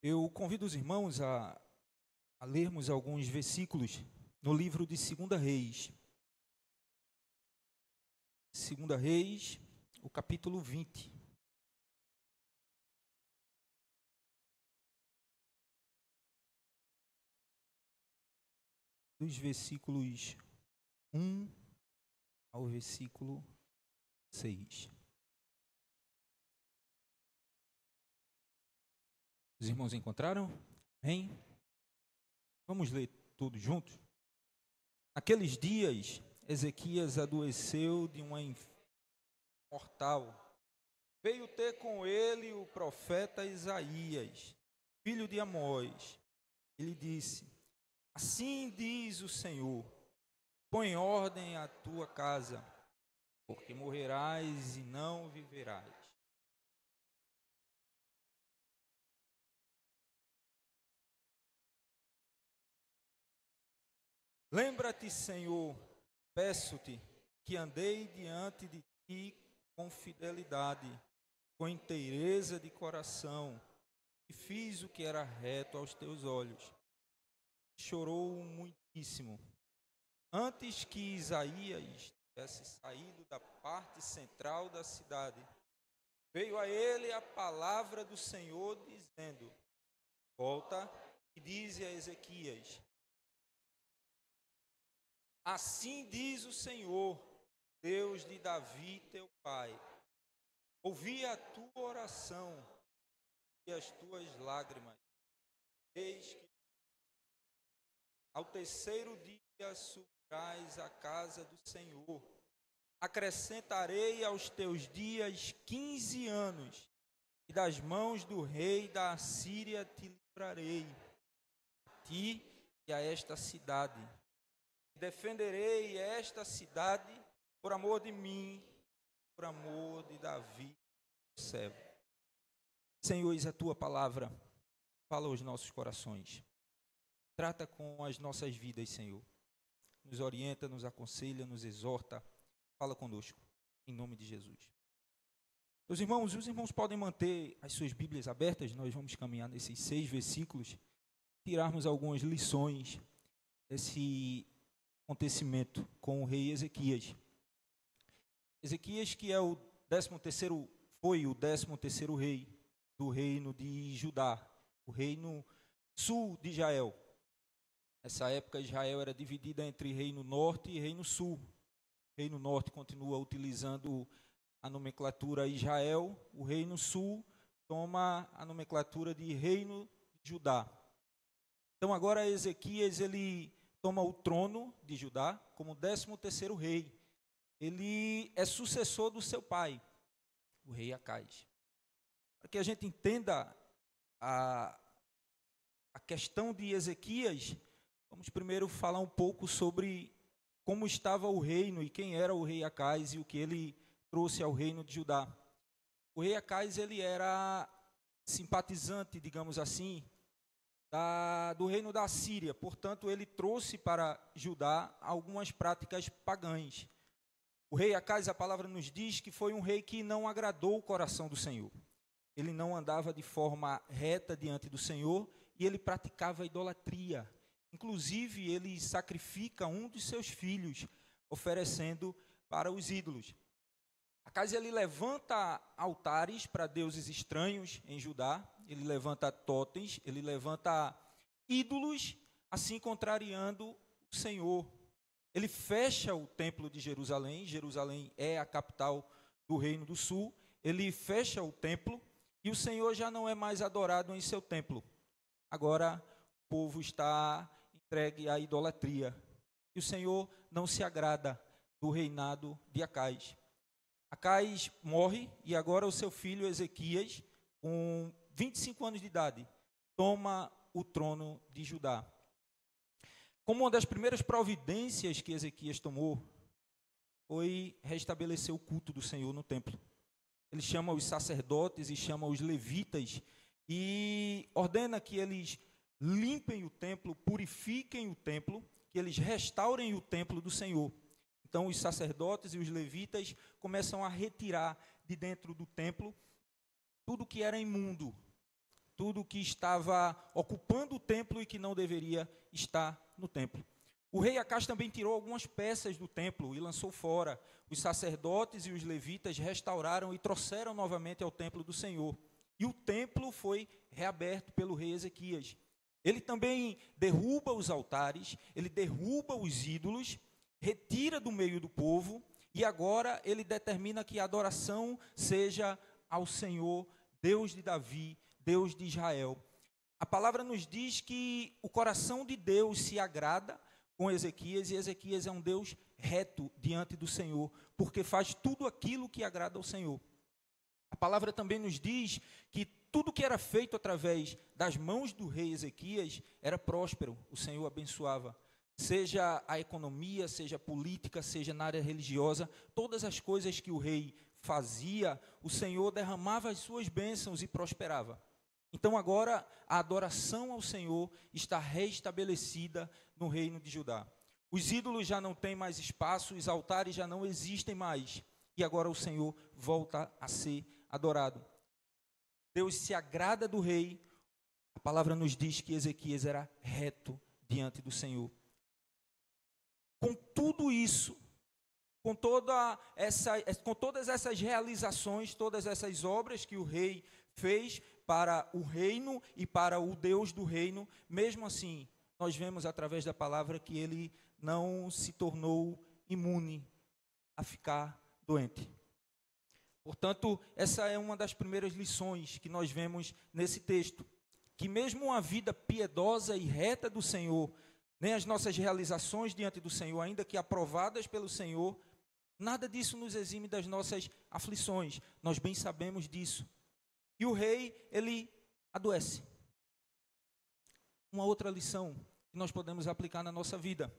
Eu convido os irmãos a lermos alguns versículos no livro de 2 Reis. 2 Reis, o capítulo 20. Dos versículos 1 ao versículo 6. Os irmãos encontraram? Amém? Vamos ler tudo juntos? Naqueles dias, Ezequias adoeceu de uma mortal. Veio ter com ele o profeta Isaías, filho de Amós. Ele disse: Assim diz o Senhor: põe ordem à tua casa, porque morrerás e não viverás. Lembra-te, Senhor, peço-te, que andei diante de ti com fidelidade, com inteireza de coração, e fiz o que era reto aos teus olhos. Chorou muitíssimo. Antes que Isaías tivesse saído da parte central da cidade, veio a ele a palavra do Senhor, dizendo: volta e dize a Ezequias: assim diz o Senhor, Deus de Davi, teu pai: ouvi a tua oração e as tuas lágrimas. Eis que ao terceiro dia subirás à casa do Senhor. Acrescentarei aos teus dias 15 anos, e das mãos do rei da Assíria te livrarei, a ti e a esta cidade. Defenderei esta cidade por amor de mim, por amor de Davi, servo. Senhor, eis a tua palavra, fala aos nossos corações. Trata com as nossas vidas, Senhor. Nos orienta, nos aconselha, nos exorta. Fala conosco, em nome de Jesus. Meus irmãos, os irmãos podem manter as suas Bíblias abertas. Nós vamos caminhar nesses 6 versículos, tirarmos algumas lições desse acontecimento com o rei Ezequias. Ezequias, que é foi o 13º rei do reino de Judá, o reino sul de Israel. Nessa época, Israel era dividida entre reino norte e reino sul. O reino norte continua utilizando a nomenclatura Israel, o reino sul toma a nomenclatura de reino de Judá. Então agora Ezequias, ele toma o trono de Judá como 13º rei. Ele é sucessor do seu pai, o rei Acais. Para que a gente entenda a questão de Ezequias, vamos primeiro falar um pouco sobre como estava o reino e quem era o rei Acais e o que ele trouxe ao reino de Judá. O rei Acais, ele era simpatizante, digamos assim, do reino da Assíria. Portanto, ele trouxe para Judá algumas práticas pagãs. O rei Acais, a palavra nos diz que foi um rei que não agradou o coração do Senhor. Ele não andava de forma reta diante do Senhor e ele praticava idolatria. Inclusive, ele sacrifica um dos seus filhos, oferecendo para os ídolos. Acais, ele levanta altares para deuses estranhos em Judá, ele levanta totens, ele levanta ídolos, assim contrariando o Senhor. Ele fecha o templo de Jerusalém. Jerusalém é a capital do reino do sul. Ele fecha o templo e o Senhor já não é mais adorado em seu templo. Agora o povo está entregue à idolatria. E o Senhor não se agrada do reinado de Acais. Acais morre e agora o seu filho Ezequias, com 25 anos de idade, toma o trono de Judá. Como uma das primeiras providências que Ezequias tomou, foi restabelecer o culto do Senhor no templo. Ele chama os sacerdotes e chama os levitas e ordena que eles limpem o templo, purifiquem o templo, que eles restaurem o templo do Senhor. Então os sacerdotes e os levitas começam a retirar de dentro do templo tudo que era imundo, tudo que estava ocupando o templo e que não deveria estar no templo. O rei Acás também tirou algumas peças do templo e lançou fora. Os sacerdotes e os levitas restauraram e trouxeram novamente ao templo do Senhor. E o templo foi reaberto pelo rei Ezequias. Ele também derruba os altares, ele derruba os ídolos, retira do meio do povo, e agora ele determina que a adoração seja ao Senhor, Deus de Davi, Deus de Israel. A palavra nos diz que o coração de Deus se agrada com Ezequias, e Ezequias é um Deus reto diante do Senhor, porque faz tudo aquilo que agrada ao Senhor. A palavra também nos diz que tudo que era feito através das mãos do rei Ezequias era próspero, o Senhor abençoava. Seja a economia, seja a política, seja na área religiosa, todas as coisas que o rei fazia, o Senhor derramava as suas bênçãos e prosperava. Então agora a adoração ao Senhor está restabelecida no reino de Judá. Os ídolos já não têm mais espaço, os altares já não existem mais, e agora o Senhor volta a ser adorado. Deus se agrada do rei. A palavra nos diz que Ezequias era reto diante do Senhor. Com tudo isso, com todas essas realizações, todas essas obras que o rei fez para o reino e para o Deus do reino, mesmo assim, nós vemos através da palavra que ele não se tornou imune a ficar doente. Portanto, essa é uma das primeiras lições que nós vemos nesse texto, que mesmo uma vida piedosa e reta do Senhor, nem as nossas realizações diante do Senhor, ainda que aprovadas pelo Senhor, nada disso nos exime das nossas aflições, nós bem sabemos disso. E o rei, ele adoece. Uma outra lição que nós podemos aplicar na nossa vida,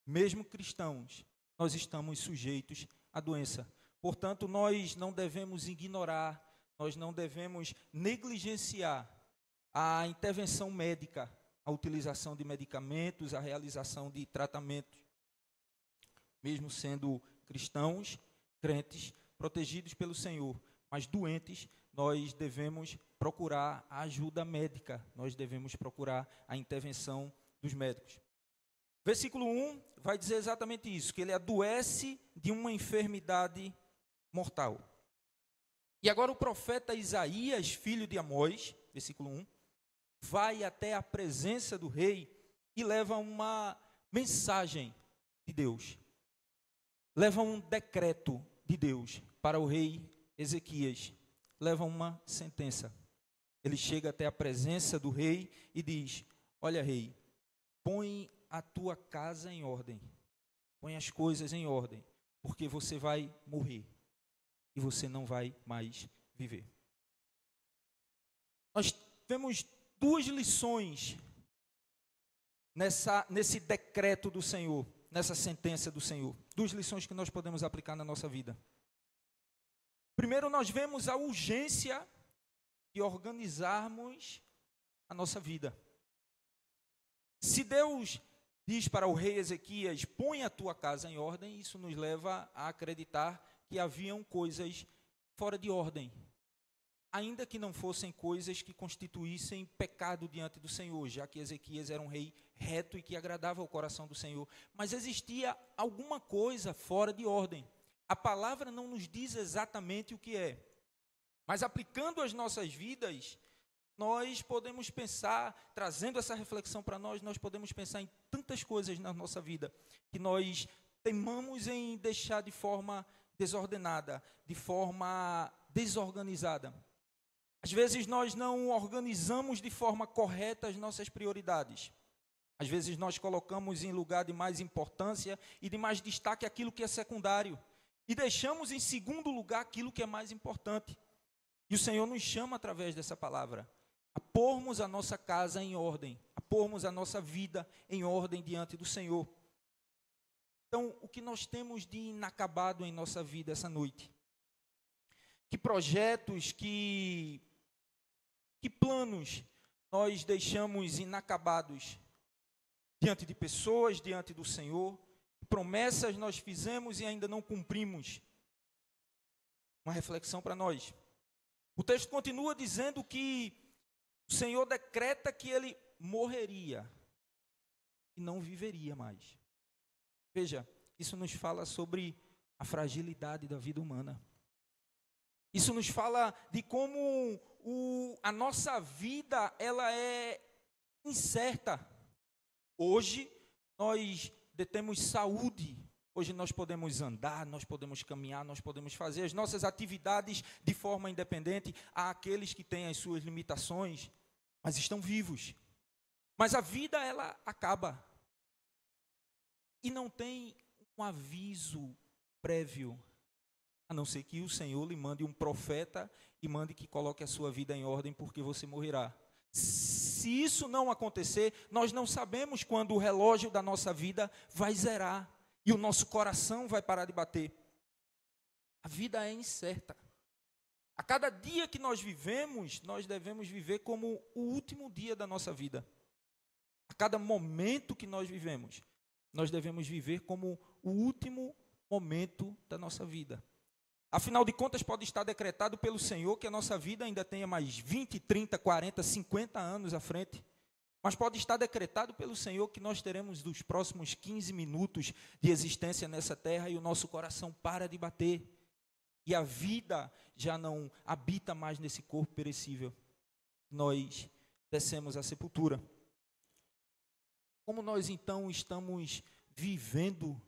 mesmo cristãos, nós estamos sujeitos à doença. Portanto, nós não devemos ignorar, nós não devemos negligenciar a intervenção médica, a utilização de medicamentos, a realização de tratamentos. Mesmo sendo cristãos, crentes, protegidos pelo Senhor, mas doentes, nós devemos procurar a ajuda médica, nós devemos procurar a intervenção dos médicos. Versículo 1 vai dizer exatamente isso, que ele adoece de uma enfermidade mortal. E agora o profeta Isaías, filho de Amós, versículo 1, vai até a presença do rei e leva uma mensagem de Deus. Leva um decreto de Deus para o rei Ezequias. Leva uma sentença. Ele chega até a presença do rei e diz: olha, rei, põe a tua casa em ordem. Põe as coisas em ordem, porque você vai morrer e você não vai mais viver. Nós vemos duas lições nesse decreto do Senhor, nessa sentença do Senhor. Duas lições que nós podemos aplicar na nossa vida. Primeiro, nós vemos a urgência de organizarmos a nossa vida. Se Deus diz para o rei Ezequias, põe a tua casa em ordem, isso nos leva a acreditar que haviam coisas fora de ordem, ainda que não fossem coisas que constituíssem pecado diante do Senhor, já que Ezequias era um rei reto e que agradava ao coração do Senhor, mas existia alguma coisa fora de ordem. A palavra não nos diz exatamente o que é, mas aplicando às nossas vidas, nós podemos pensar, trazendo essa reflexão para nós podemos pensar em tantas coisas na nossa vida, que nós teimamos em deixar de forma desordenada, de forma desorganizada. Às vezes nós não organizamos de forma correta as nossas prioridades. Às vezes nós colocamos em lugar de mais importância e de mais destaque aquilo que é secundário. E deixamos em segundo lugar aquilo que é mais importante. E o Senhor nos chama através dessa palavra a pormos a nossa casa em ordem, a pormos a nossa vida em ordem diante do Senhor. Então, o que nós temos de inacabado em nossa vida essa noite? Que projetos, que planos nós deixamos inacabados diante de pessoas, diante do Senhor? Que promessas nós fizemos e ainda não cumprimos? Uma reflexão para nós. O texto continua dizendo que O Senhor decreta que ele morreria e não viveria mais. Veja, isso nos fala sobre a fragilidade da vida humana. Isso nos fala de como a nossa vida ela é incerta. Hoje nós detemos saúde. Hoje nós podemos andar, nós podemos caminhar, nós podemos fazer as nossas atividades de forma independente. Há aqueles que têm as suas limitações, mas estão vivos. Mas a vida, ela acaba. E não tem um aviso prévio, a não ser que o Senhor lhe mande um profeta e mande que coloque a sua vida em ordem, porque você morrerá. Se isso não acontecer, nós não sabemos quando o relógio da nossa vida vai zerar e o nosso coração vai parar de bater. A vida é incerta. A cada dia que nós vivemos, nós devemos viver como o último dia da nossa vida. A cada momento que nós vivemos, nós devemos viver como o último momento da nossa vida. Afinal de contas, pode estar decretado pelo Senhor que a nossa vida ainda tenha mais 20, 30, 40, 50 anos à frente. Mas pode estar decretado pelo Senhor que nós teremos os próximos 15 minutos de existência nessa terra e o nosso coração para de bater. E a vida já não habita mais nesse corpo perecível. Nós descemos à sepultura. Como nós então estamos vivendo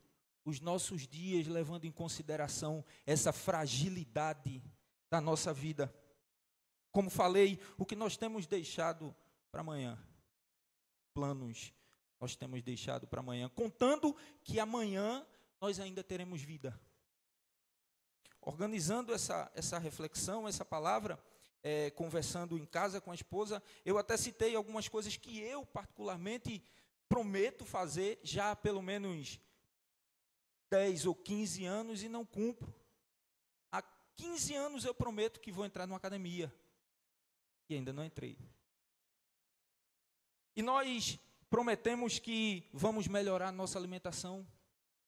os nossos dias, levando em consideração essa fragilidade da nossa vida? Como falei, o que nós temos deixado para amanhã? Planos nós temos deixado para amanhã, contando que amanhã nós ainda teremos vida. Organizando essa reflexão, essa palavra, conversando em casa com a esposa, eu até citei algumas coisas que eu particularmente prometo fazer já há pelo menos 10 ou 15 anos e não cumpro. Há 15 anos eu prometo que vou entrar numa academia e ainda não entrei. E nós prometemos que vamos melhorar nossa alimentação.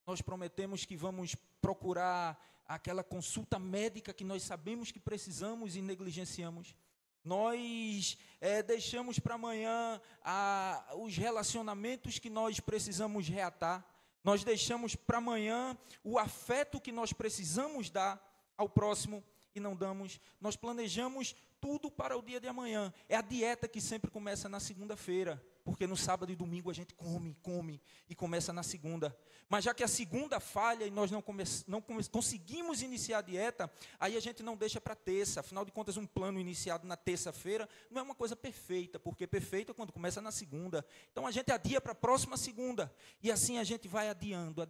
Nós prometemos que vamos procurar aquela consulta médica que nós sabemos que precisamos e negligenciamos. Nós deixamos para amanhã os relacionamentos que nós precisamos reatar. Nós deixamos para amanhã o afeto que nós precisamos dar ao próximo e não damos. Nós planejamos tudo para o dia de amanhã. É a dieta que sempre começa na segunda-feira, porque no sábado e domingo a gente come e começa na segunda. Mas já que a segunda falha e nós não conseguimos iniciar a dieta, aí a gente não deixa para terça. Afinal de contas, um plano iniciado na terça-feira não é uma coisa perfeita, porque perfeito é quando começa na segunda. Então a gente adia para a próxima segunda. E assim a gente vai adiando,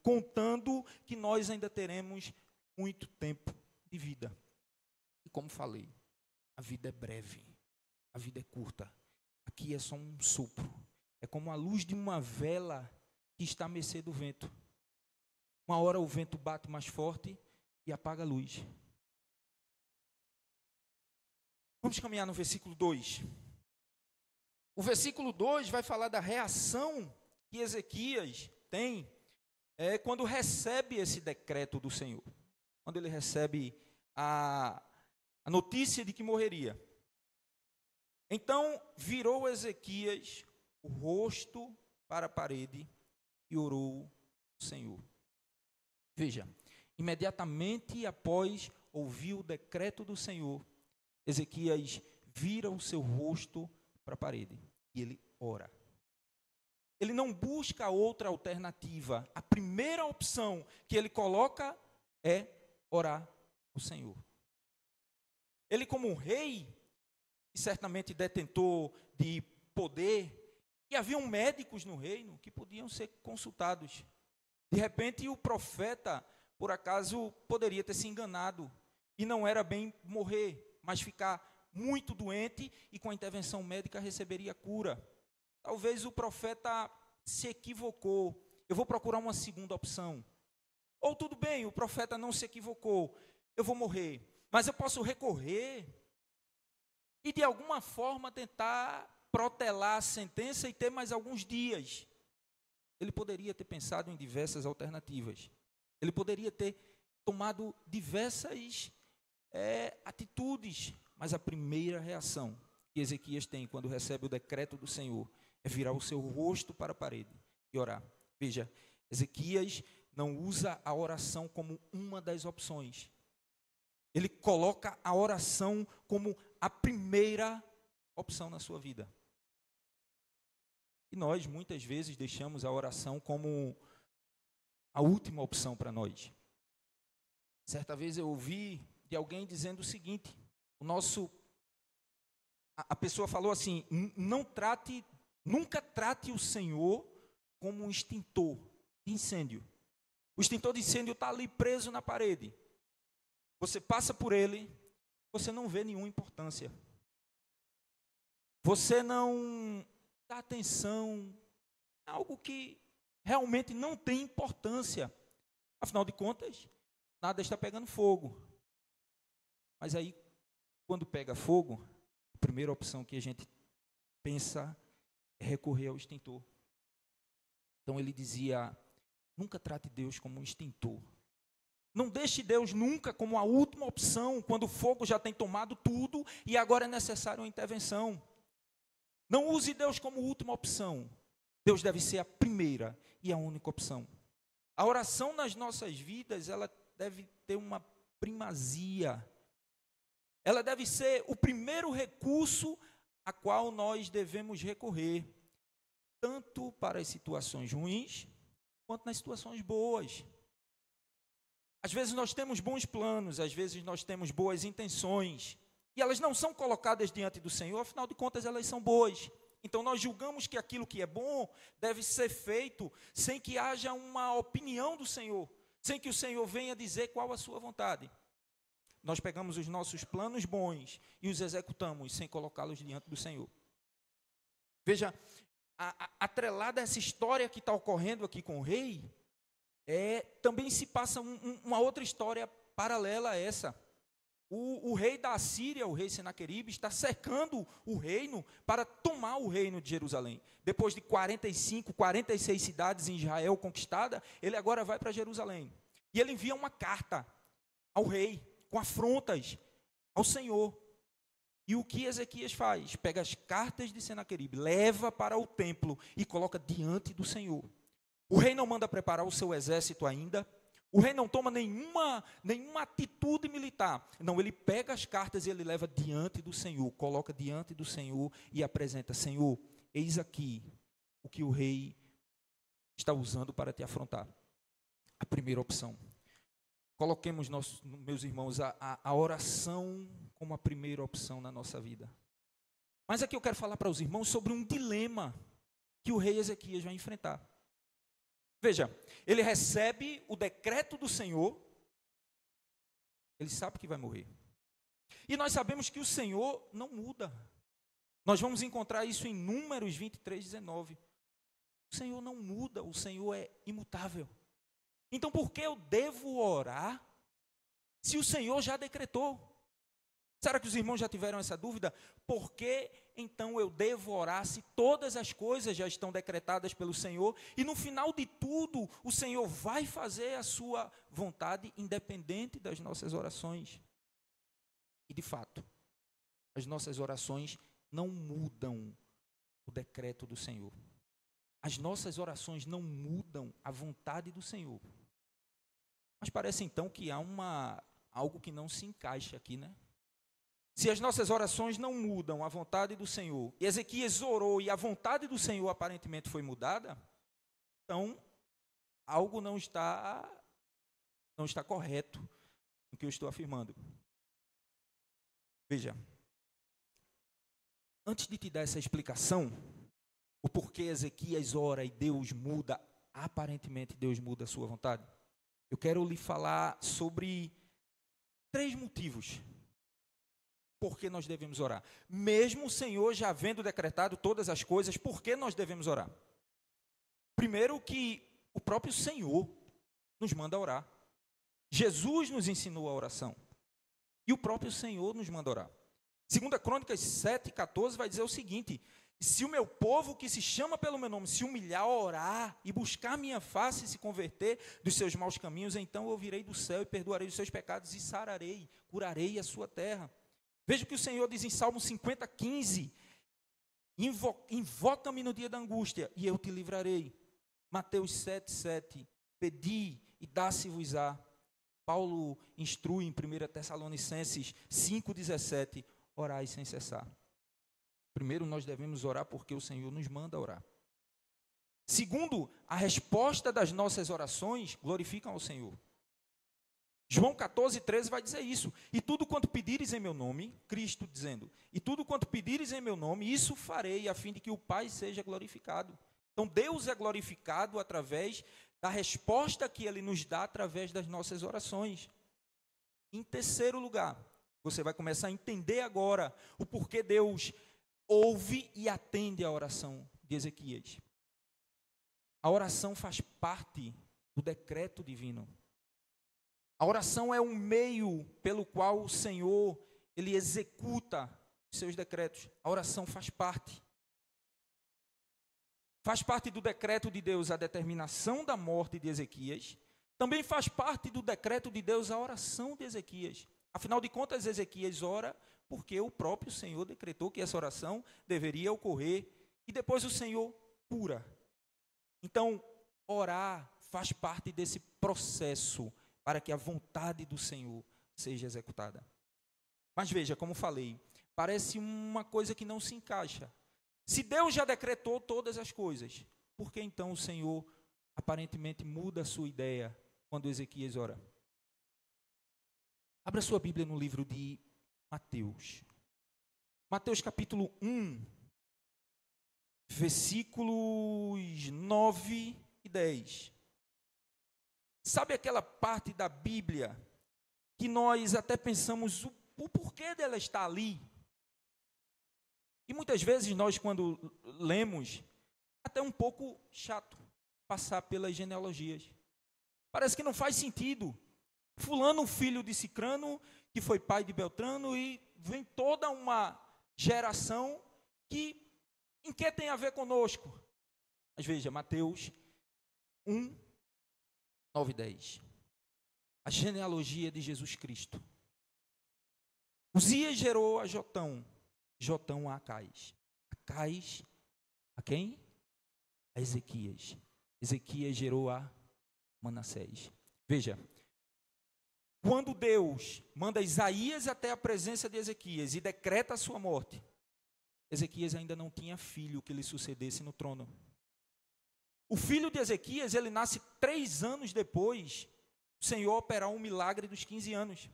contando que nós ainda teremos muito tempo de vida. E como falei, a vida é breve, a vida é curta. Aqui é só um sopro. É como a luz de uma vela que está à mercê do vento. Uma hora o vento bate mais forte e apaga a luz. Vamos caminhar no versículo 2. O versículo 2 vai falar da reação que Ezequias tem quando recebe esse decreto do Senhor. Quando ele recebe a notícia de que morreria. Então virou Ezequias o rosto para a parede e orou ao Senhor. Veja, imediatamente após ouvir o decreto do Senhor, Ezequias vira o seu rosto para a parede e ele ora. Ele não busca outra alternativa. A primeira opção que ele coloca é orar ao Senhor. Ele, como um rei, e certamente detentor de poder, e haviam médicos no reino que podiam ser consultados. De repente, o profeta, por acaso, poderia ter se enganado, e não era bem morrer, mas ficar muito doente, e com a intervenção médica receberia cura. Talvez o profeta se equivocou. Eu vou procurar uma segunda opção. Ou tudo bem, o profeta não se equivocou, eu vou morrer, mas eu posso recorrer e de alguma forma tentar protelar a sentença e ter mais alguns dias. Ele poderia ter pensado em diversas alternativas. Ele poderia ter tomado diversas atitudes, mas a primeira reação que Ezequias tem quando recebe o decreto do Senhor é virar o seu rosto para a parede e orar. Veja, Ezequias não usa a oração como uma das opções. Ele coloca a oração como a primeira opção na sua vida. E nós, muitas vezes, deixamos a oração como a última opção para nós. Certa vez eu ouvi de alguém dizendo o seguinte: a pessoa falou assim: nunca trate o Senhor como um extintor de incêndio. O extintor de incêndio está ali preso na parede. Você passa por ele, você não vê nenhuma importância. Você não dá atenção a algo que realmente não tem importância. Afinal de contas, nada está pegando fogo. Mas aí, quando pega fogo, a primeira opção que a gente pensa é recorrer ao extintor. Então ele dizia: nunca trate Deus como um extintor. Não deixe Deus nunca como a última opção, quando o fogo já tem tomado tudo e agora é necessário uma intervenção. Não use Deus como última opção. Deus deve ser a primeira e a única opção. A oração nas nossas vidas, ela deve ter uma primazia. Ela deve ser o primeiro recurso a qual nós devemos recorrer, tanto para as situações ruins, quanto nas situações boas. Às vezes nós temos bons planos, às vezes nós temos boas intenções, e elas não são colocadas diante do Senhor, afinal de contas elas são boas. Então nós julgamos que aquilo que é bom deve ser feito sem que haja uma opinião do Senhor, sem que o Senhor venha dizer qual a sua vontade. Nós pegamos os nossos planos bons e os executamos sem colocá-los diante do Senhor. Veja, atrelada a essa história que está ocorrendo aqui com o rei, também se passa uma outra história paralela a essa. O rei da Assíria, o rei Senaqueribe, está cercando o reino para tomar o reino de Jerusalém. Depois de 46 cidades em Israel conquistadas, ele agora vai para Jerusalém. E ele envia uma carta ao rei, com afrontas ao Senhor. E o que Ezequias faz? Pega as cartas de Senaqueribe, leva para o templo e coloca diante do Senhor. O rei não manda preparar o seu exército ainda. O rei não toma nenhuma atitude militar. Não, ele pega as cartas e ele leva diante do Senhor, coloca diante do Senhor e apresenta: Senhor, eis aqui o que o rei está usando para te afrontar. A primeira opção. Coloquemos, meus irmãos, a oração como a primeira opção na nossa vida. Mas aqui eu quero falar para os irmãos sobre um dilema que o rei Ezequias vai enfrentar. Veja, ele recebe o decreto do Senhor, ele sabe que vai morrer. E nós sabemos que o Senhor não muda. Nós vamos encontrar isso em Números 23:19. O Senhor não muda, o Senhor é imutável. Então por que eu devo orar se o Senhor já decretou? Será que os irmãos já tiveram essa dúvida? Por que então eu devo orar se todas as coisas já estão decretadas pelo Senhor e no final de tudo o Senhor vai fazer a sua vontade independente das nossas orações? E de fato, as nossas orações não mudam o decreto do Senhor. As nossas orações não mudam a vontade do Senhor. Mas parece então que há algo que não se encaixa aqui, né? Se as nossas orações não mudam a vontade do Senhor, e Ezequias orou e a vontade do Senhor aparentemente foi mudada, então algo não está correto no que eu estou afirmando. Veja, antes de te dar essa explicação, o porquê Ezequias ora e Deus muda, aparentemente Deus muda a sua vontade, eu quero lhe falar sobre 3 motivos por que nós devemos orar. Mesmo o Senhor já havendo decretado todas as coisas, por que nós devemos orar? Primeiro, que o próprio Senhor nos manda orar. Jesus nos ensinou a oração. E o próprio Senhor nos manda orar. 2 Crônicas 7:14 vai dizer o seguinte: se o meu povo que se chama pelo meu nome se humilhar, orar e buscar minha face e se converter dos seus maus caminhos, então eu virei do céu e perdoarei os seus pecados e sararei, curarei a sua terra. Veja o que o Senhor diz em Salmo 50:15. Invoca-me no dia da angústia, e eu te livrarei. Mateus 7:7. Pedi e dá-se-vos-á. Paulo instrui em 1 Tessalonicenses 5:17. Orai sem cessar. Primeiro, nós devemos orar porque o Senhor nos manda orar. Segundo, a resposta das nossas orações glorificam ao Senhor. João 14:13 vai dizer isso. E tudo quanto pedires em meu nome, Cristo dizendo, e tudo quanto pedires em meu nome, isso farei, a fim de que o Pai seja glorificado. Então, Deus é glorificado através da resposta que Ele nos dá através das nossas orações. Em terceiro lugar, você vai começar a entender agora o porquê Deus ouve e atende a oração de Ezequias. A oração faz parte do decreto divino. A oração é um meio pelo qual o Senhor, Ele executa os seus decretos. A oração faz parte. Faz parte do decreto de Deus a determinação da morte de Ezequias. Também faz parte do decreto de Deus a oração de Ezequias. Afinal de contas, Ezequias ora porque o próprio Senhor decretou que essa oração deveria ocorrer. E depois o Senhor cura. Então, orar faz parte desse processo para que a vontade do Senhor seja executada. Mas veja, como falei, parece uma coisa que não se encaixa. Se Deus já decretou todas as coisas, por que então o Senhor aparentemente muda a sua ideia quando Ezequias ora? Abra sua Bíblia no livro de Mateus. Mateus capítulo 1, versículos 9 e 10. Sabe aquela parte da Bíblia que nós até pensamos o porquê dela estar ali? E muitas vezes nós, quando lemos, até um pouco chato passar pelas genealogias. Parece que não faz sentido. Fulano, filho de Cicrano, que foi pai de Beltrano, e vem toda uma geração que, em que tem a ver conosco? Mas veja, Mateus 1, 9 e 10. A genealogia de Jesus Cristo. Uzias gerou a Jotão, Jotão a Acais. Acais a quem? A Ezequias. Ezequias gerou a Manassés. Veja, quando Deus manda Isaías até a presença de Ezequias e decreta a sua morte, Ezequias ainda não tinha filho que lhe sucedesse no trono. O filho de Ezequias, ele nasce 3 anos depois do Senhor operar um milagre dos 15 anos.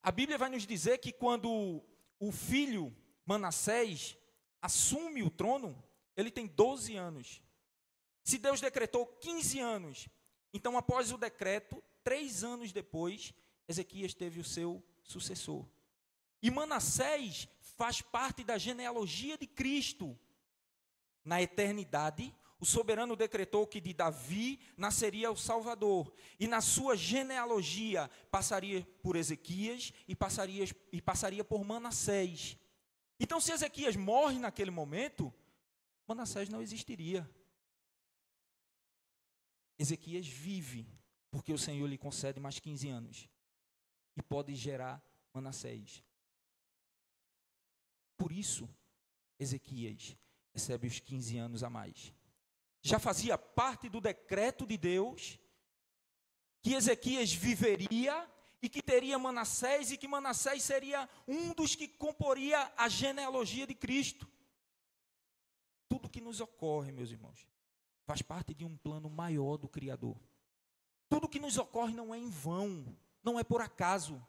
A Bíblia vai nos dizer que quando o filho Manassés assume o trono, ele tem 12 anos. Se Deus decretou 15 anos, então após o decreto, 3 anos depois, Ezequias teve o seu sucessor. E Manassés faz parte da genealogia de Cristo. Na eternidade, o soberano decretou que de Davi nasceria o Salvador. E na sua genealogia passaria por Ezequias e passaria por Manassés. Então, se Ezequias morre naquele momento, Manassés não existiria. Ezequias vive, porque o Senhor lhe concede mais 15 anos. E pode gerar Manassés. Por isso, Ezequias recebe os 15 anos a mais. Já fazia parte do decreto de Deus que Ezequias viveria e que teria Manassés e que Manassés seria um dos que comporia a genealogia de Cristo. Tudo que nos ocorre, meus irmãos, faz parte de um plano maior do Criador. Tudo que nos ocorre não é em vão, não é por acaso.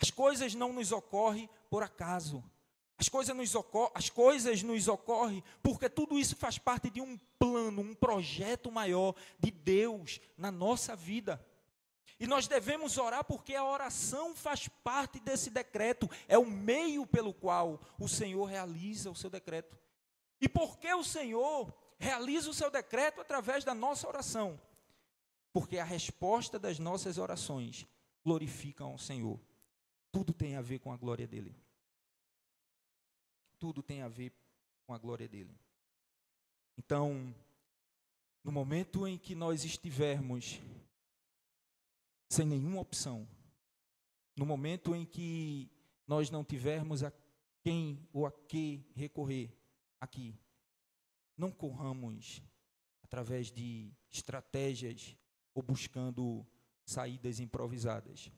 As coisas não nos ocorrem por acaso. As coisas nos ocorrem porque tudo isso faz parte de um plano, um projeto maior de Deus na nossa vida. E nós devemos orar porque a oração faz parte desse decreto, é o meio pelo qual o Senhor realiza o seu decreto. E por que o Senhor realiza o seu decreto através da nossa oração? Porque a resposta das nossas orações glorificam ao Senhor. Tudo tem a ver com a glória dele. Tudo tem a ver com a glória dele. Então, no momento em que nós estivermos sem nenhuma opção, no momento em que nós não tivermos a quem ou a que recorrer aqui, não corramos através de estratégias ou buscando saídas improvisadas.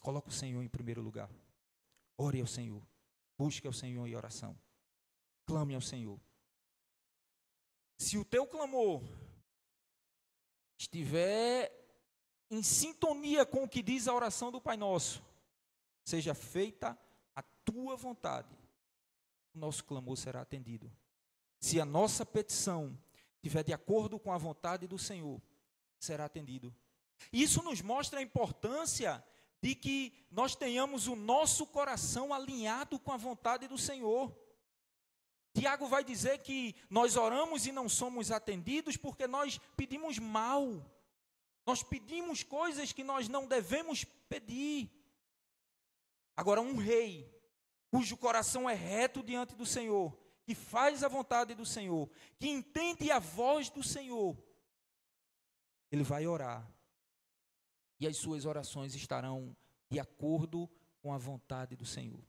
Coloca o Senhor em primeiro lugar. Ore ao Senhor. Busque ao Senhor em oração. Clame ao Senhor. Se o teu clamor estiver em sintonia com o que diz a oração do Pai Nosso, seja feita a tua vontade, o nosso clamor será atendido. Se a nossa petição estiver de acordo com a vontade do Senhor, será atendido. Isso nos mostra a importância de que nós tenhamos o nosso coração alinhado com a vontade do Senhor. Tiago vai dizer que nós oramos e não somos atendidos porque nós pedimos mal. Nós pedimos coisas que nós não devemos pedir. Agora, um rei, cujo coração é reto diante do Senhor, que faz a vontade do Senhor, que entende a voz do Senhor, ele vai orar. E as suas orações estarão de acordo com a vontade do Senhor.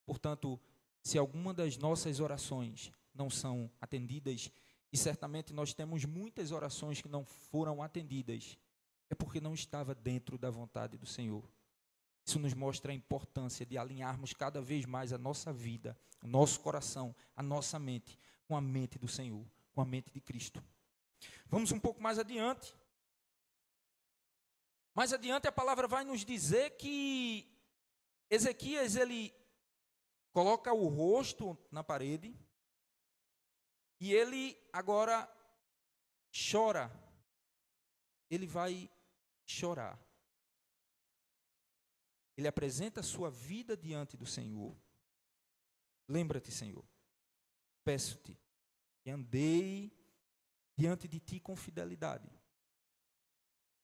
Portanto, se alguma das nossas orações não são atendidas, e certamente nós temos muitas orações que não foram atendidas, é porque não estava dentro da vontade do Senhor. Isso nos mostra a importância de alinharmos cada vez mais a nossa vida, o nosso coração, a nossa mente, com a mente do Senhor, com a mente de Cristo. Vamos um pouco mais adiante. Mais adiante a palavra vai nos dizer que Ezequias, ele coloca o rosto na parede e ele agora chora. Ele vai chorar. Ele apresenta a sua vida diante do Senhor. Lembra-te, Senhor, peço-te que andei diante de ti com fidelidade,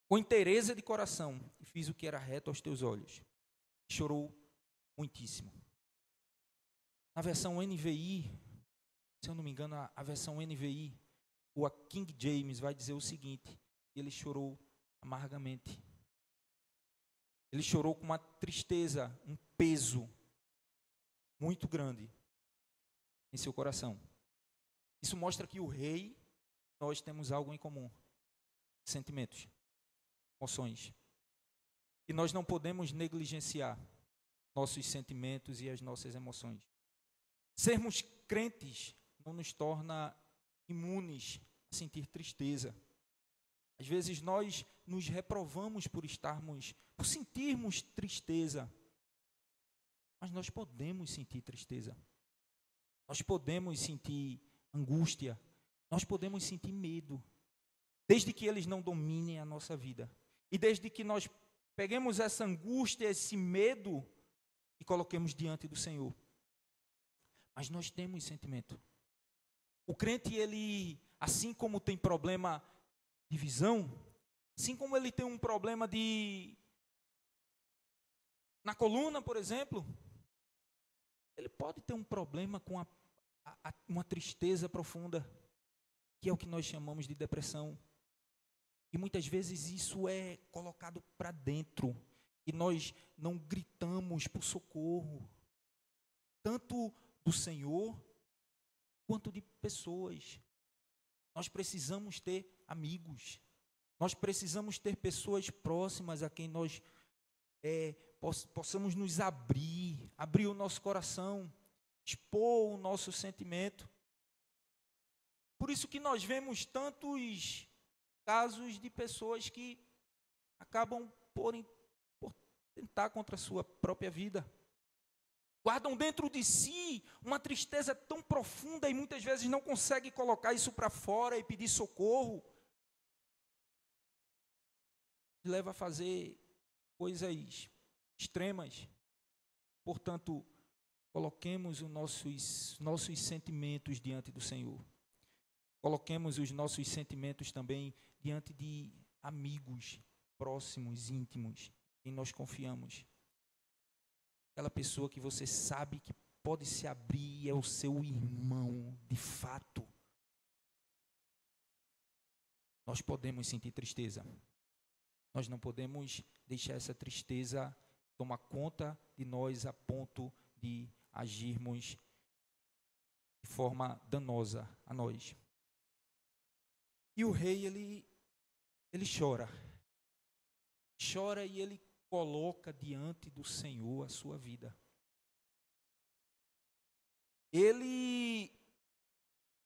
com inteireza de coração, e fiz o que era reto aos teus olhos. Chorou muitíssimo. Na versão NVI, se eu não me engano, a versão NVI, ou a King James, vai dizer o seguinte: ele chorou amargamente. Ele chorou com uma tristeza, um peso muito grande em seu coração. Isso mostra que o rei, nós temos algo em comum: sentimentos, emoções. E nós não podemos negligenciar nossos sentimentos e as nossas emoções. Sermos crentes não nos torna imunes a sentir tristeza. Às vezes nós nos reprovamos por sentirmos tristeza. Mas nós podemos sentir tristeza. Nós podemos sentir angústia. Nós podemos sentir medo. Desde que eles não dominem a nossa vida. E desde que nós peguemos essa angústia, esse medo e coloquemos diante do Senhor. Mas nós temos sentimento. O crente, ele, assim como tem problema de visão, assim como ele tem um problema na coluna, por exemplo, ele pode ter um problema com uma tristeza profunda, que é o que nós chamamos de depressão. E muitas vezes isso é colocado para dentro, e nós não gritamos por socorro, tanto do Senhor, quanto de pessoas. Nós precisamos ter amigos, nós precisamos ter pessoas próximas a quem nós possamos nos abrir o nosso coração, expor o nosso sentimento. Por isso que nós vemos tantos casos de pessoas que acabam por tentar contra a sua própria vida. Guardam dentro de si uma tristeza tão profunda e muitas vezes não conseguem colocar isso para fora e pedir socorro. Leva a fazer coisas extremas. Portanto, coloquemos os nossos sentimentos diante do Senhor. Coloquemos os nossos sentimentos também diante de amigos próximos, íntimos, em nós confiamos. Aquela pessoa que você sabe que pode se abrir é o seu irmão, de fato. Nós podemos sentir tristeza. Nós não podemos deixar essa tristeza toma conta de nós a ponto de agirmos de forma danosa a nós. E o rei, ele chora. Chora e ele coloca diante do Senhor a sua vida. Ele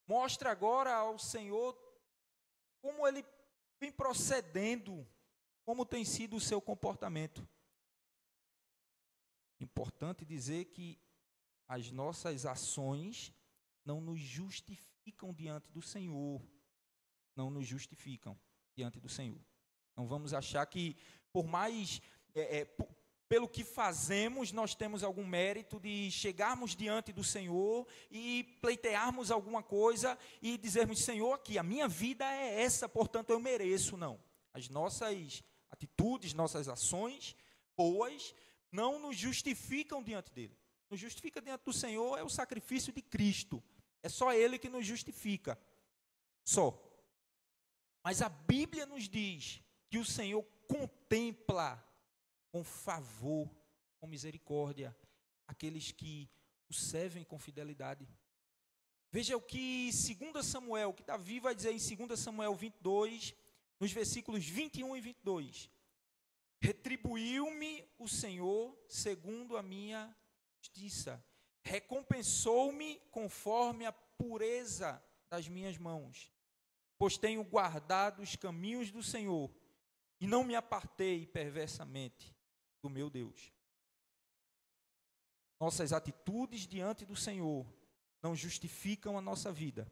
mostra agora ao Senhor como ele vem procedendo, como tem sido o seu comportamento. Importante dizer que as nossas ações não nos justificam diante do Senhor. Não nos justificam diante do Senhor. Não vamos achar que, por mais, pelo que fazemos, nós temos algum mérito de chegarmos diante do Senhor e pleitearmos alguma coisa e dizermos, Senhor, aqui, a minha vida é essa, portanto eu mereço. Não. As nossas atitudes, nossas ações boas, não nos justificam diante dele. Nos justifica diante do Senhor é o sacrifício de Cristo. É só ele que nos justifica. Só. Mas a Bíblia nos diz que o Senhor contempla com favor, com misericórdia, aqueles que o servem com fidelidade. Veja o que 2 Samuel, que Davi vai dizer em 2 Samuel 22, nos versículos 21 e 22. Retribuiu-me o Senhor segundo a minha justiça, recompensou-me conforme a pureza das minhas mãos, pois tenho guardado os caminhos do Senhor e não me apartei perversamente do meu Deus. Nossas atitudes diante do Senhor não justificam a nossa vida,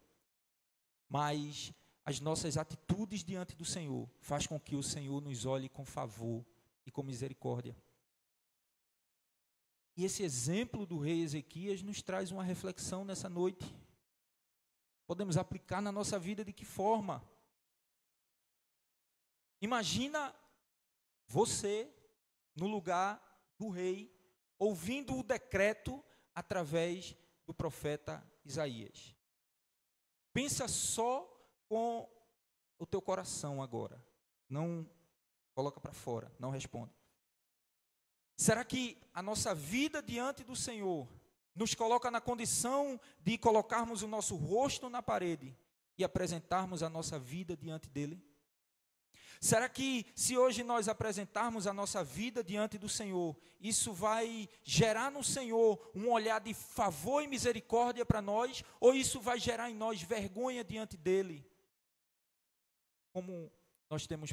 mas as nossas atitudes diante do Senhor faz com que o Senhor nos olhe com favor e com misericórdia. E esse exemplo do rei Ezequias nos traz uma reflexão nessa noite. Podemos aplicar na nossa vida de que forma? Imagina você no lugar do rei, ouvindo o decreto através do profeta Isaías. Pensa só com o teu coração agora. Não coloca para fora, não responda. Será que a nossa vida diante do Senhor nos coloca na condição de colocarmos o nosso rosto na parede e apresentarmos a nossa vida diante dele? Será que se hoje nós apresentarmos a nossa vida diante do Senhor, isso vai gerar no Senhor um olhar de favor e misericórdia para nós, ou isso vai gerar em nós vergonha diante dele? Como nós temos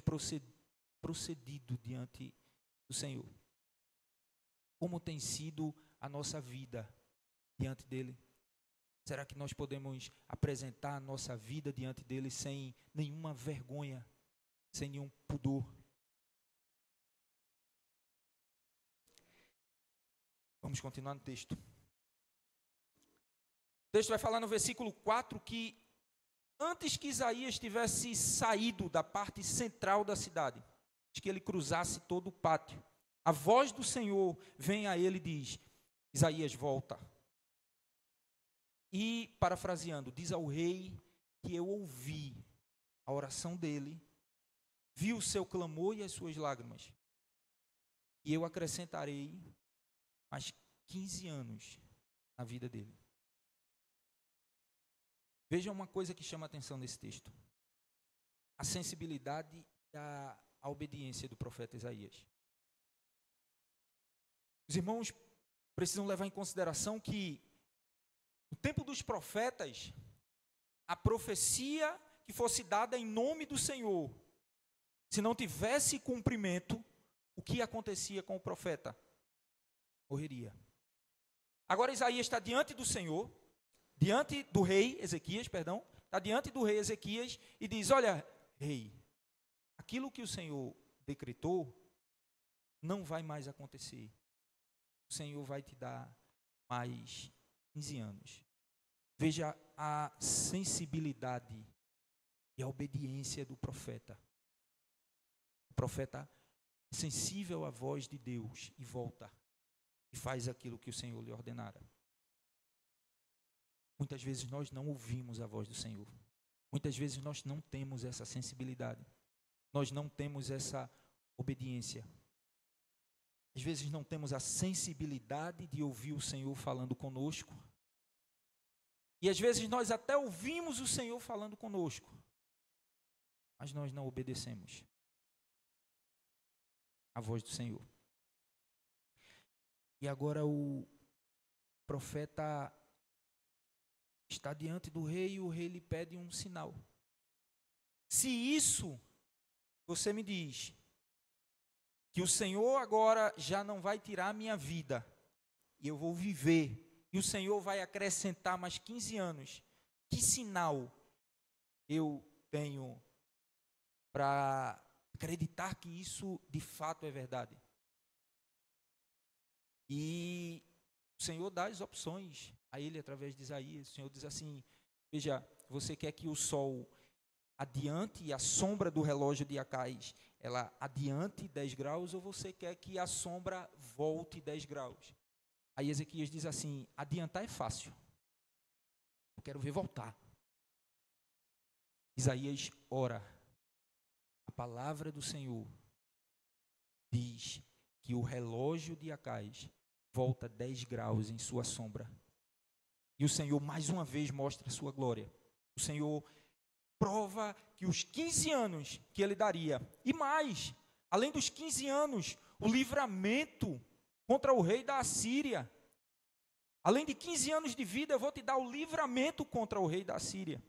procedido diante do Senhor? Como tem sido a nossa vida diante dele? Será que nós podemos apresentar a nossa vida diante dele sem nenhuma vergonha, sem nenhum pudor? Vamos continuar no texto. O texto vai falar no versículo 4 que antes que Isaías tivesse saído da parte central da cidade, antes que ele cruzasse todo o pátio, a voz do Senhor vem a ele e diz: Isaías, volta. E, parafraseando, diz ao rei que eu ouvi a oração dele, vi o seu clamor e as suas lágrimas, e eu acrescentarei mais 15 anos na vida dele. Veja uma coisa que chama a atenção nesse texto: a sensibilidade e a obediência do profeta Isaías. Os irmãos precisam levar em consideração que no tempo dos profetas, a profecia que fosse dada em nome do Senhor, se não tivesse cumprimento, o que acontecia com o profeta? Morreria. Agora Isaías está diante do Senhor, diante do rei Ezequias, está diante do rei Ezequias e diz: olha, rei, aquilo que o Senhor decretou não vai mais acontecer. O Senhor vai te dar mais 15 anos. Veja a sensibilidade e a obediência do profeta. O profeta é sensível à voz de Deus e volta e faz aquilo que o Senhor lhe ordenara. Muitas vezes nós não ouvimos a voz do Senhor. Muitas vezes nós não temos essa sensibilidade. Nós não temos essa obediência. às vezes não temos a sensibilidade de ouvir o Senhor falando conosco. E às vezes nós até ouvimos o Senhor falando conosco, mas nós não obedecemos a voz do Senhor. E agora o profeta está diante do rei e o rei lhe pede um sinal. Se isso, você me diz, que o Senhor agora já não vai tirar a minha vida, e eu vou viver, e o Senhor vai acrescentar mais 15 anos, que sinal eu tenho para acreditar que isso de fato é verdade? E o Senhor dá as opções a ele através de Isaías. O Senhor diz assim: veja, você quer que o sol adiante a sombra do relógio de Acais, ela adiante 10 graus, ou você quer que a sombra volte 10 graus? Aí Ezequias diz assim: adiantar é fácil, eu quero ver voltar. Isaías ora, a palavra do Senhor diz que o relógio de Acais volta 10 graus em sua sombra. E o Senhor mais uma vez mostra a sua glória. O Senhor prova que os 15 anos que ele daria, e mais, além dos 15 anos, o livramento contra o rei da Assíria. Além de 15 anos de vida, eu vou te dar o livramento contra o rei da Assíria.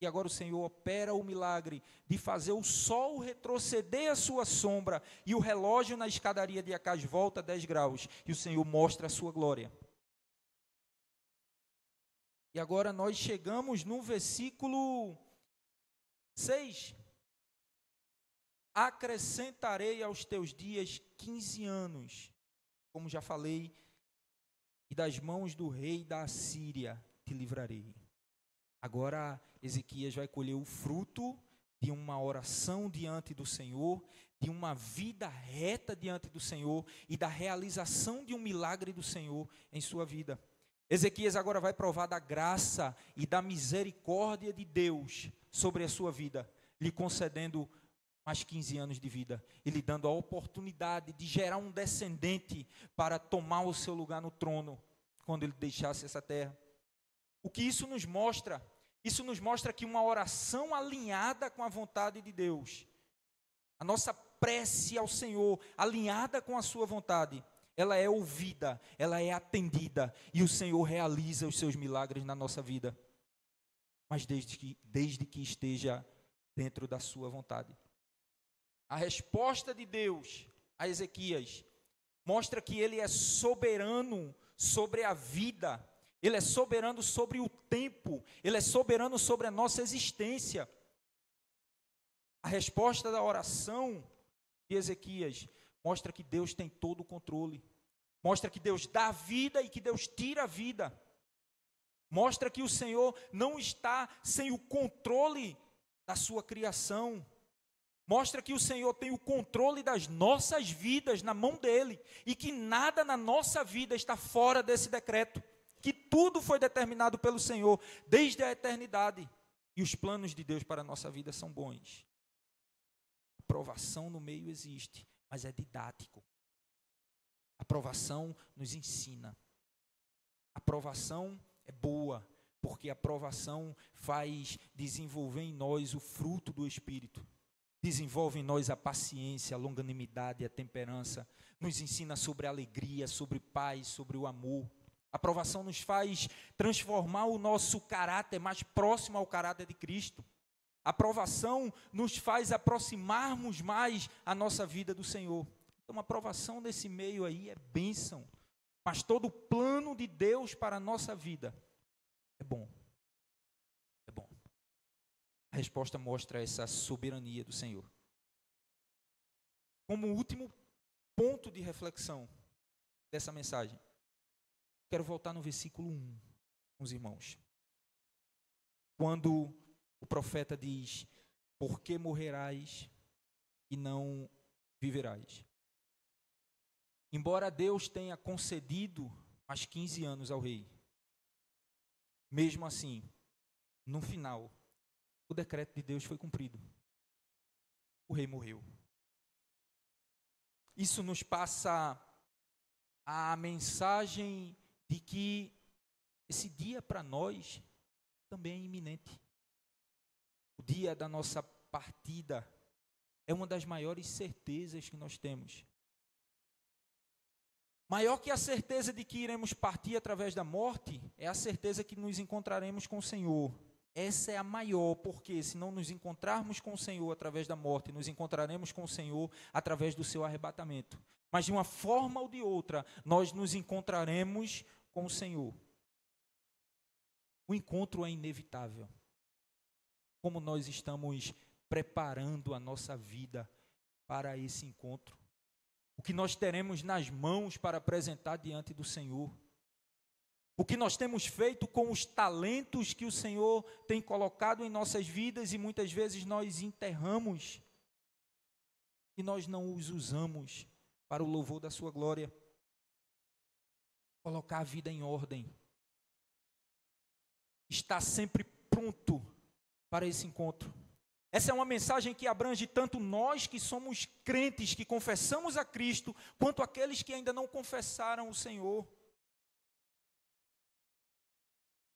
E agora o Senhor opera o milagre de fazer o sol retroceder a sua sombra e o relógio na escadaria de Acais volta 10 graus. E o Senhor mostra a sua glória. E agora nós chegamos no versículo 6. Acrescentarei aos teus dias 15 anos, como já falei, e das mãos do rei da Assíria te livrarei. Agora Ezequias vai colher o fruto de uma oração diante do Senhor, de uma vida reta diante do Senhor e da realização de um milagre do Senhor em sua vida. Ezequias agora vai provar da graça e da misericórdia de Deus sobre a sua vida, lhe concedendo mais 15 anos de vida e lhe dando a oportunidade de gerar um descendente para tomar o seu lugar no trono quando ele deixasse essa terra. O que isso nos mostra? Isso nos mostra que uma oração alinhada com a vontade de Deus, a nossa prece ao Senhor, alinhada com a sua vontade, ela é ouvida, ela é atendida, e o Senhor realiza os seus milagres na nossa vida, mas desde que esteja dentro da sua vontade. A resposta de Deus a Ezequias mostra que ele é soberano sobre a vida, ele é soberano sobre o tempo, ele é soberano sobre a nossa existência. A resposta da oração de Ezequias mostra que Deus tem todo o controle, mostra que Deus dá vida e que Deus tira a vida, mostra que o Senhor não está sem o controle da sua criação, mostra que o Senhor tem o controle das nossas vidas na mão dele e que nada na nossa vida está fora desse decreto, que tudo foi determinado pelo Senhor desde a eternidade e os planos de Deus para a nossa vida são bons. A provação no meio existe, mas é didático. A provação nos ensina. A provação é boa, porque a provação faz desenvolver em nós o fruto do Espírito. Desenvolve em nós a paciência, a longanimidade, a temperança. Nos ensina sobre a alegria, sobre paz, sobre o amor. A provação nos faz transformar o nosso caráter mais próximo ao caráter de Cristo. A provação nos faz aproximarmos mais a nossa vida do Senhor. Então, a provação desse meio aí é bênção. Mas todo o plano de Deus para a nossa vida é bom. É bom. A resposta mostra essa soberania do Senhor. Como último ponto de reflexão dessa mensagem, quero voltar no versículo 1, com os irmãos. Quando o profeta diz: por que morrerás e não viverás? Embora Deus tenha concedido mais 15 anos ao rei, mesmo assim, no final, o decreto de Deus foi cumprido. O rei morreu. Isso nos passa a mensagem de que esse dia para nós também é iminente. O dia da nossa partida é uma das maiores certezas que nós temos. Maior que a certeza de que iremos partir através da morte, é a certeza que nos encontraremos com o Senhor. Essa é a maior, porque se não nos encontrarmos com o Senhor através da morte, nos encontraremos com o Senhor através do seu arrebatamento. Mas de uma forma ou de outra, nós nos encontraremos com o Senhor. O encontro é inevitável. Como nós estamos preparando a nossa vida para esse encontro? O que nós teremos nas mãos para apresentar diante do Senhor? O que nós temos feito com os talentos que o Senhor tem colocado em nossas vidas e muitas vezes nós enterramos e nós não os usamos para o louvor da sua glória? Colocar a vida em ordem. Estar sempre pronto para esse encontro. Essa é uma mensagem que abrange tanto nós que somos crentes, que confessamos a Cristo, quanto aqueles que ainda não confessaram o Senhor.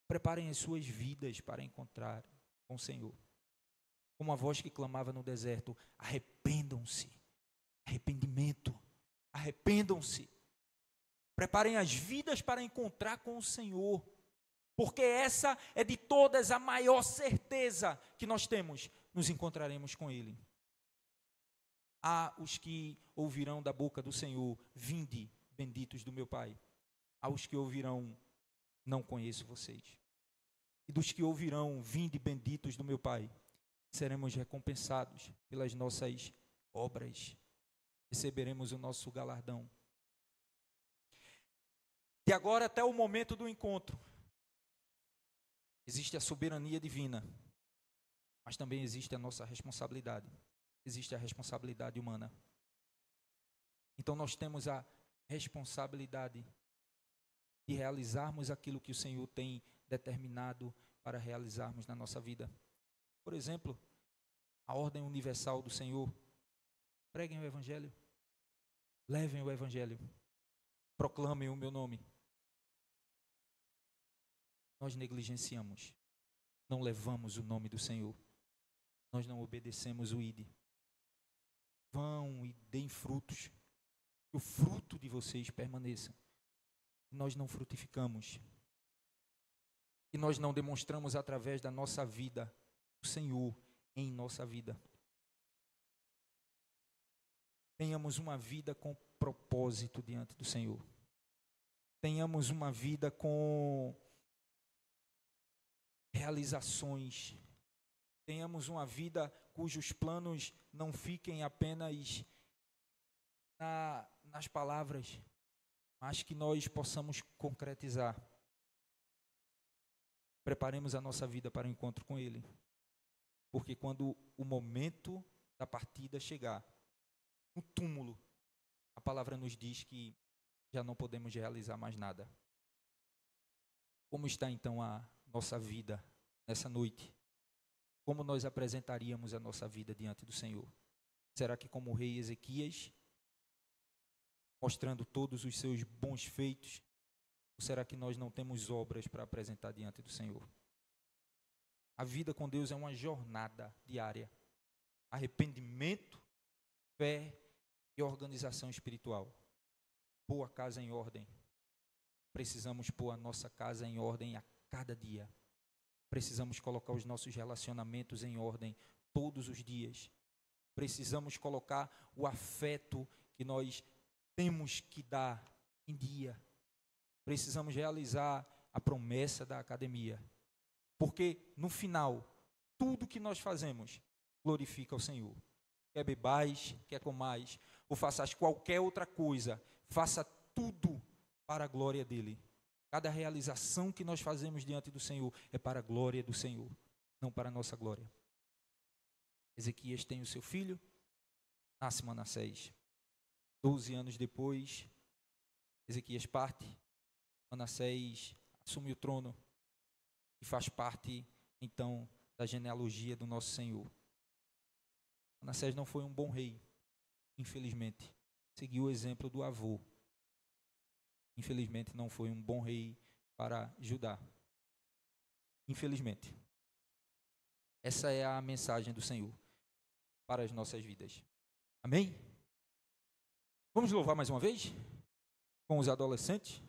Preparem as suas vidas para encontrar com o Senhor. Como a voz que clamava no deserto: arrependam-se. Arrependimento. Arrependam-se. Preparem as vidas para encontrar com o Senhor. Porque essa é de todas a maior certeza que nós temos. Nos encontraremos com Ele. Há os que ouvirão da boca do Senhor: vinde, benditos do meu Pai. Há os que ouvirão: não conheço vocês. E dos que ouvirão: vinde, benditos do meu Pai, seremos recompensados pelas nossas obras. Receberemos o nosso galardão. De agora até o momento do encontro, existe a soberania divina, mas também existe a nossa responsabilidade. Existe a responsabilidade humana. Então nós temos a responsabilidade de realizarmos aquilo que o Senhor tem determinado para realizarmos na nossa vida. Por exemplo, a ordem universal do Senhor: preguem o Evangelho, levem o Evangelho, proclamem o meu nome. Nós negligenciamos, não levamos o nome do Senhor, nós não obedecemos o ID. Vão e deem frutos, que o fruto de vocês permaneça. Nós não frutificamos, e nós não demonstramos através da nossa vida o Senhor em nossa vida. Tenhamos uma vida com propósito diante do Senhor. Tenhamos uma vida com realizações. Tenhamos uma vida cujos planos não fiquem apenas nas palavras, mas que nós possamos concretizar. Preparemos a nossa vida para o encontro com Ele. Porque quando o momento da partida chegar, no túmulo, a palavra nos diz que já não podemos realizar mais nada. Como está então a nossa vida nessa noite? Como nós apresentaríamos a nossa vida diante do Senhor? Será que como o rei Ezequias, mostrando todos os seus bons feitos? Ou será que nós não temos obras para apresentar diante do Senhor? A vida com Deus é uma jornada diária. Arrependimento, fé e organização espiritual. Pôr a casa em ordem. Precisamos pôr a nossa casa em ordem a cada dia. Precisamos colocar os nossos relacionamentos em ordem todos os dias. Precisamos colocar o afeto que nós temos que dar em dia. Precisamos realizar a promessa da academia. Porque, no final, tudo que nós fazemos glorifica o Senhor. Quer bebais, quer comais, ou faças qualquer outra coisa, faça tudo para a glória dEle. Cada realização que nós fazemos diante do Senhor é para a glória do Senhor, não para a nossa glória. Ezequias tem o seu filho, nasce Manassés. 12 anos depois, Ezequias parte, Manassés assume o trono e faz parte, então, da genealogia do nosso Senhor. Manassés não foi um bom rei, infelizmente. Seguiu o exemplo do avô. infelizmente, não foi um bom rei para Judá. Infelizmente. Essa é a mensagem do Senhor para as nossas vidas. Amém? Vamos louvar mais uma vez com os adolescentes?